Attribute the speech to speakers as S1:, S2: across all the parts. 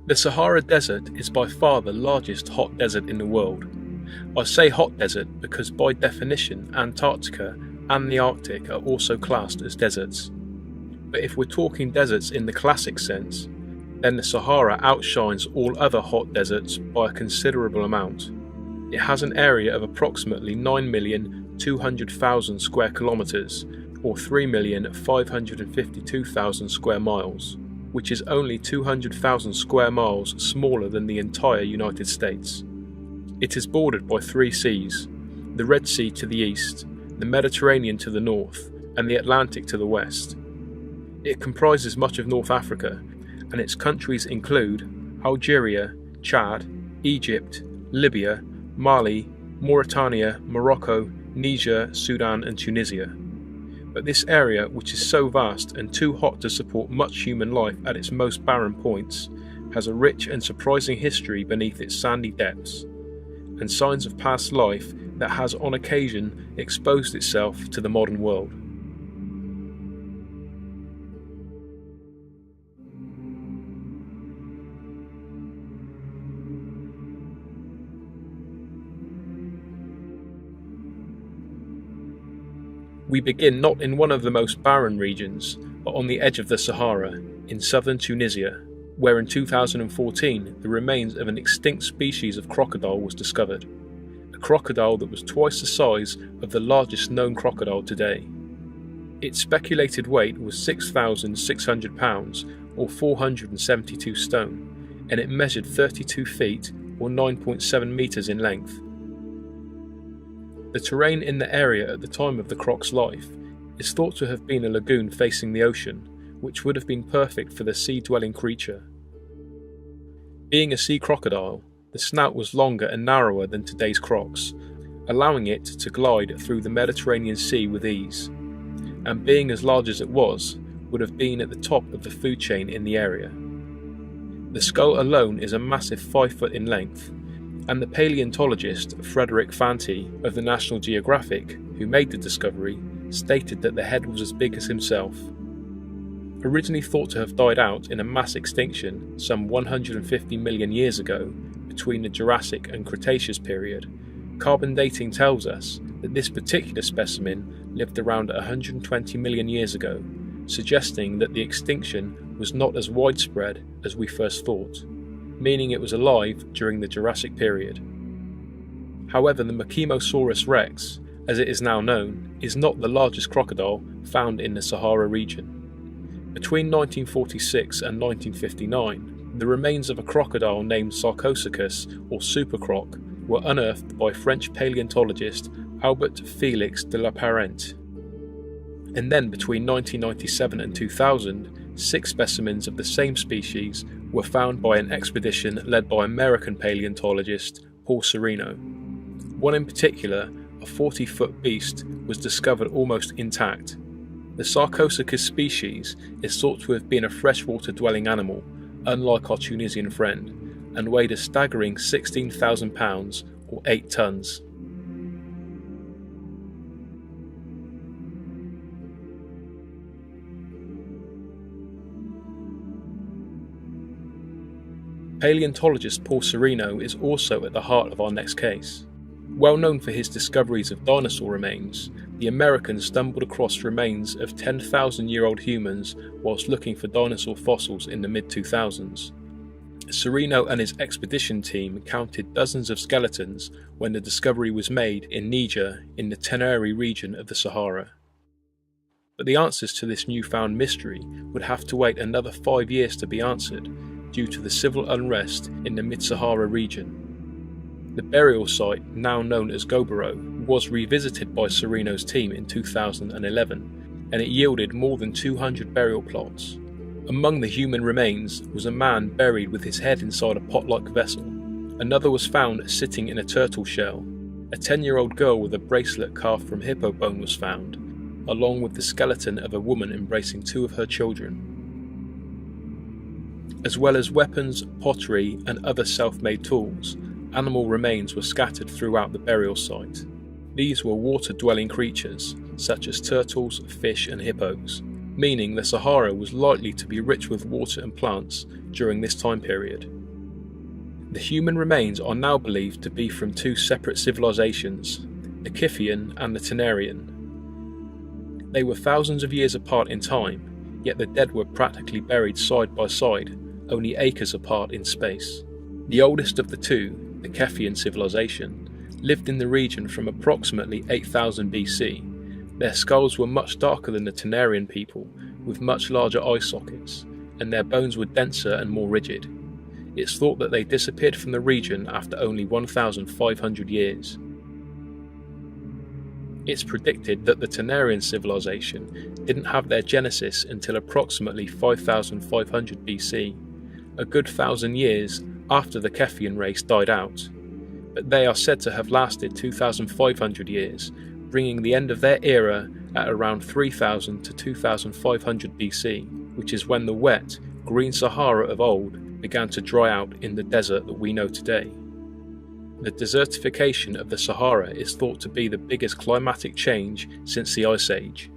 S1: The Sahara Desert is by far the largest hot desert in the world. I say hot desert because by definition Antarctica and the Arctic are also classed as deserts. But if we're talking deserts in the classic sense, then the Sahara outshines all other hot deserts by a considerable amount. It has an area of approximately 9,200,000 square kilometres or 3,552,000 square miles, which is only 200,000 square miles smaller than the entire United States. It is bordered by three seas, the Red Sea to the east, the Mediterranean to the north, and the Atlantic to the west. It comprises much of North Africa, and its countries include Algeria, Chad, Egypt, Libya, Mali, Mauritania, Morocco, Niger, Sudan and Tunisia. But this area, which is so vast and too hot to support much human life at its most barren points, has a rich and surprising history beneath its sandy depths, and signs of past life that has on occasion exposed itself to the modern world. We begin not in one of the most barren regions, but on the edge of the Sahara, in southern Tunisia, where in 2014 the remains of an extinct species of crocodile was discovered, a crocodile that was twice the size of the largest known crocodile today. Its speculated weight was 6,600 pounds or 472 stone, and it measured 32 feet or 9.7 metres in length. The terrain in the area at the time of the croc's life is thought to have been a lagoon facing the ocean, which would have been perfect for the sea-dwelling creature. Being a sea crocodile, the snout was longer and narrower than today's crocs, allowing it to glide through the Mediterranean Sea with ease, and being as large as it was, would have been at the top of the food chain in the area. The skull alone is a massive 5 foot in length, and the paleontologist Frederick Fanti of the National Geographic, who made the discovery, stated that the head was as big as himself. Originally thought to have died out in a mass extinction some 150 million years ago between the Jurassic and Cretaceous period, carbon dating tells us that this particular specimen lived around 120 million years ago, suggesting that the extinction was not as widespread as we first thought, meaning it was alive during the Jurassic period. However, the Machimosaurus rex, as it is now known, is not the largest crocodile found in the Sahara region. Between 1946 and 1959, the remains of a crocodile named Sarcosuchus or supercroc were unearthed by French paleontologist Albert Félix de la Parente. And then between 1997 and 2000, 6 specimens of the same species were found by an expedition led by American paleontologist Paul Sereno. One in particular, a 40-foot beast, was discovered almost intact. The Sarcosuchus species is thought to have been a freshwater-dwelling animal, unlike our Tunisian friend, and weighed a staggering 16,000 pounds or 8 tons. Paleontologist Paul Sereno is also at the heart of our next case. Well known for his discoveries of dinosaur remains, the American stumbled across remains of 10,000-year-old humans whilst looking for dinosaur fossils in the mid-2000s. Sereno and his expedition team counted dozens of skeletons when the discovery was made in Niger in the Teneri region of the Sahara. But the answers to this newfound mystery would have to wait another 5 years to be answered, due to the civil unrest in the Mid-Sahara region. The burial site, now known as Gobero, was revisited by Sereno's team in 2011, and it yielded more than 200 burial plots. Among the human remains was a man buried with his head inside a pot-like vessel. Another was found sitting in a turtle shell. A 10-year-old girl with a bracelet carved from hippo bone was found, along with the skeleton of a woman embracing 2 of her children. As well as weapons, pottery and other self-made tools, animal remains were scattered throughout the burial site. These were water-dwelling creatures, such as turtles, fish and hippos, meaning the Sahara was likely to be rich with water and plants during this time period. The human remains are now believed to be from two separate civilizations, the Kiphian and the Tenarian. They were thousands of years apart in time, yet the dead were practically buried side by side, only acres apart in space. The oldest of the two, the Kiphian civilization, lived in the region from approximately 8000 BC. Their skulls were much darker than the Tenarian people, with much larger eye sockets, and their bones were denser and more rigid. It's thought that they disappeared from the region after only 1,500 years. It's predicted that the Tenarian civilization didn't have their genesis until approximately 5,500 BC, a good 1,000 years after the Kiphian race died out. But they are said to have lasted 2,500 years, bringing the end of their era at around 3,000 to 2,500 BC, which is when the wet, green Sahara of old began to dry out in the desert that we know today. The desertification of the Sahara is thought to be the biggest climatic change since the Ice Age.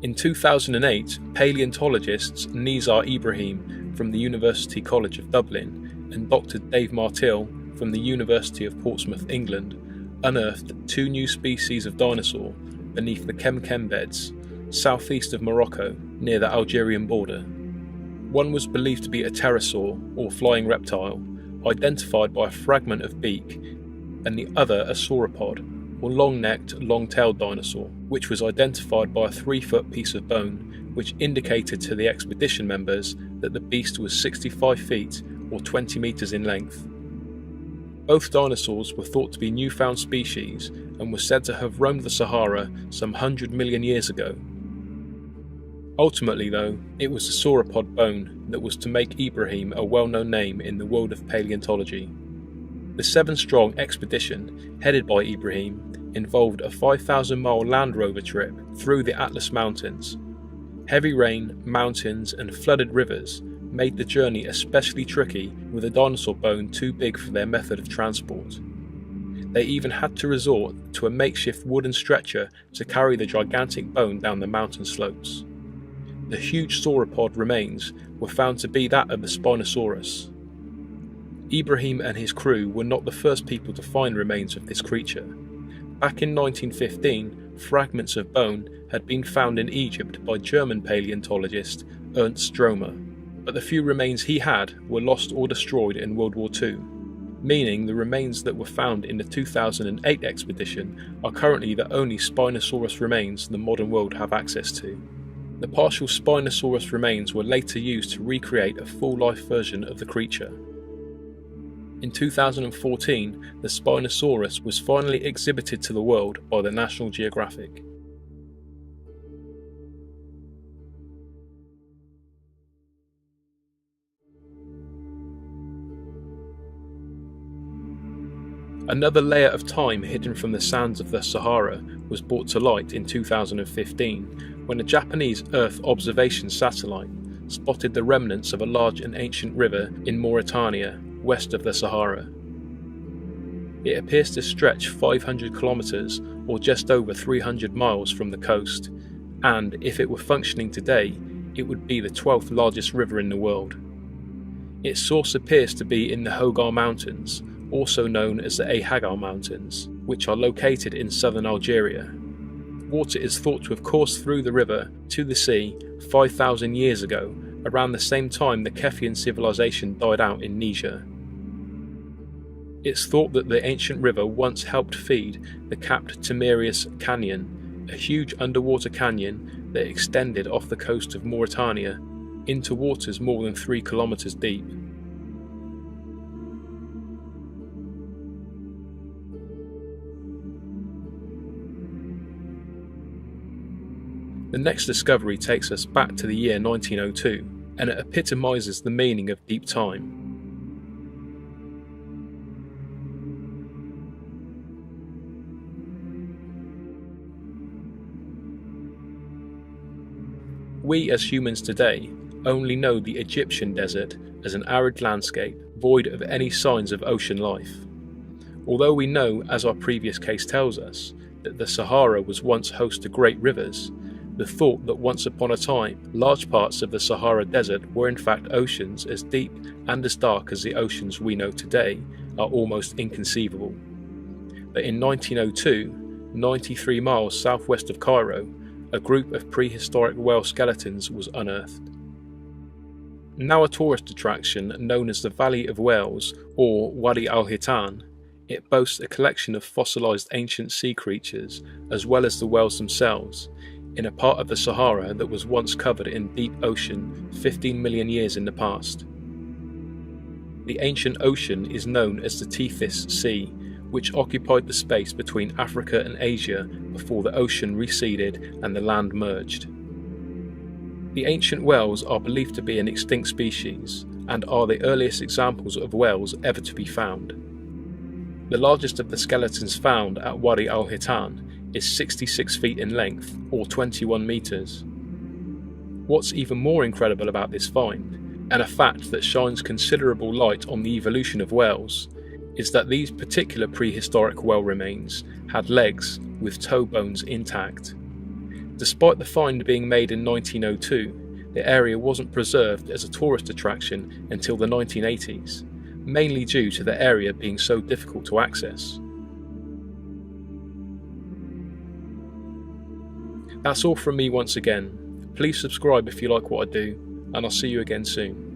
S1: In 2008, paleontologists Nizar Ibrahim from the University College of Dublin and Dr. Dave Martill from the University of Portsmouth, England, unearthed two new species of dinosaur beneath the Kemkem beds, southeast of Morocco, near the Algerian border. One was believed to be a pterosaur, or flying reptile, identified by a fragment of beak, and the other a sauropod, or long-necked, long-tailed dinosaur, which was identified by a 3-foot piece of bone, which indicated to the expedition members that the beast was 65 feet, or 20 meters in length. Both dinosaurs were thought to be newfound species and were said to have roamed the Sahara some 100 million years ago. Ultimately, though, it was the sauropod bone that was to make Ibrahim a well-known name in the world of paleontology. The 7-strong expedition, headed by Ibrahim, involved a 5,000-mile Land Rover trip through the Atlas Mountains. Heavy rain, mountains, and flooded rivers made the journey especially tricky, with a dinosaur bone too big for their method of transport. They even had to resort to a makeshift wooden stretcher to carry the gigantic bone down the mountain slopes. The huge sauropod remains were found to be that of the Spinosaurus. Ibrahim and his crew were not the first people to find remains of this creature. Back in 1915, fragments of bone had been found in Egypt by German paleontologist Ernst Stromer, but the few remains he had were lost or destroyed in World War II, meaning the remains that were found in the 2008 expedition are currently the only Spinosaurus remains the modern world have access to. The partial Spinosaurus remains were later used to recreate a full-life version of the creature. In 2014, the Spinosaurus was finally exhibited to the world by the National Geographic. Another layer of time hidden from the sands of the Sahara was brought to light in 2015 when a Japanese Earth observation satellite spotted the remnants of a large and ancient river in Mauritania, west of the Sahara. It appears to stretch 500 kilometers or just over 300 miles from the coast, and if it were functioning today, it would be the 12th largest river in the world. Its source appears to be in the Hogar Mountains, also known as the Hagar Mountains, which are located in southern Algeria. Water is thought to have coursed through the river to the sea 5,000 years ago, around the same time the Kiphian civilization died out in Niger. It's thought that the ancient river once helped feed the capped Timerius Canyon, a huge underwater canyon that extended off the coast of Mauritania into waters more than 3 kilometers deep. The next discovery takes us back to the year 1902, and it epitomizes the meaning of deep time. We as humans today only know the Egyptian desert as an arid landscape void of any signs of ocean life. Although we know, as our previous case tells us, that the Sahara was once host to great rivers, the thought that once upon a time large parts of the Sahara Desert were in fact oceans as deep and as dark as the oceans we know today are almost inconceivable. But in 1902, 93 miles southwest of Cairo, a group of prehistoric whale skeletons was unearthed. Now a tourist attraction known as the Valley of Whales, or Wadi al-Hitan, it boasts a collection of fossilised ancient sea creatures as well as the whales themselves, in a part of the Sahara that was once covered in deep ocean 15 million years in the past. The ancient ocean is known as the Tethys Sea, which occupied the space between Africa and Asia before the ocean receded and the land merged. The ancient whales are believed to be an extinct species and are the earliest examples of whales ever to be found. The largest of the skeletons found at Wadi al-Hitan is 66 feet in length, or 21 metres. What's even more incredible about this find, and a fact that shines considerable light on the evolution of whales, is that these particular prehistoric whale remains had legs with toe bones intact. Despite the find being made in 1902, the area wasn't preserved as a tourist attraction until the 1980s, mainly due to the area being so difficult to access. That's all from me once again. Please subscribe if you like what I do, and I'll see you again soon.